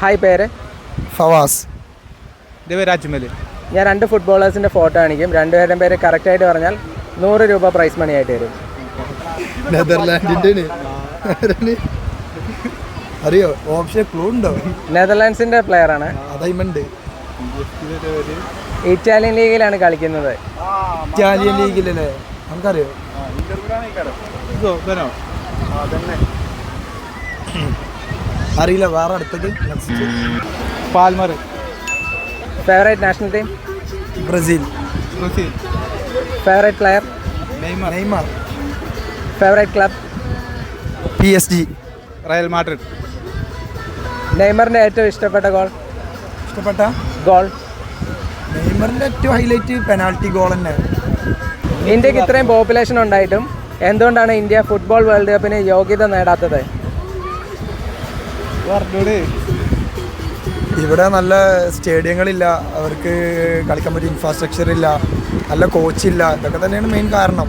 Hi, പേര് ഫവാസ്. ദേവരാജ്മൽ. ഞാൻ 2 ഫുട്ബോളേഴ്സിൻ്റെ photo കാണിക്കും. രണ്ടുപേരുടെയും പേര് കറക്റ്റായിട്ട് പറഞ്ഞാൽ 100 രൂപ പ്രൈസ് മണി ആയിട്ട് തരും. നെതർലാൻഡിൻ്റെ അറിയോ? ഓപ്ഷൻ ക്ലൂ ഉണ്ടോ? നെതർലാൻഡ്സിൻ്റെ പ്ലെയറാണ്. അതൈമണ്ട്. ഇറ്റാലിയൻ ലീഗിലാണ് കളിക്കുന്നത്. ഇറ്റാലിയൻ ലീഗിലല്ലേ? നമുക്കറിയോ? അറിയില്ല. വേറെ അടുത്തത് Palmer. Favourite national team? Brazil. Favourite player? Neymar. Favourite club? PSG. Real Madrid. നെയ്മറിൻ്റെ ഏറ്റവും ഇഷ്ടപ്പെട്ട ഗോൾ? ഗോൾ നെയ്മറിൻ്റെ ഏറ്റവും ഹൈലൈറ്റ് പെനാൽറ്റി ഗോൾ തന്നെ. ഇന്ത്യക്ക് ഇത്രയും പോപ്പുലേഷൻ ഉണ്ടായിട്ടും എന്തുകൊണ്ടാണ് ഇന്ത്യ ഫുട്ബോൾ വേൾഡ് കപ്പിന് യോഗ്യത നേടാത്തത്? ഇവിടെ നല്ല സ്റ്റേഡിയങ്ങളില്ല, അവർക്ക് കളിക്കാൻ പറ്റിയ ഇൻഫ്രാസ്ട്രക്ചർ ഇല്ല, നല്ല കോച്ചില്ല. ഇതൊക്കെ തന്നെയാണ് മെയിൻ കാരണം.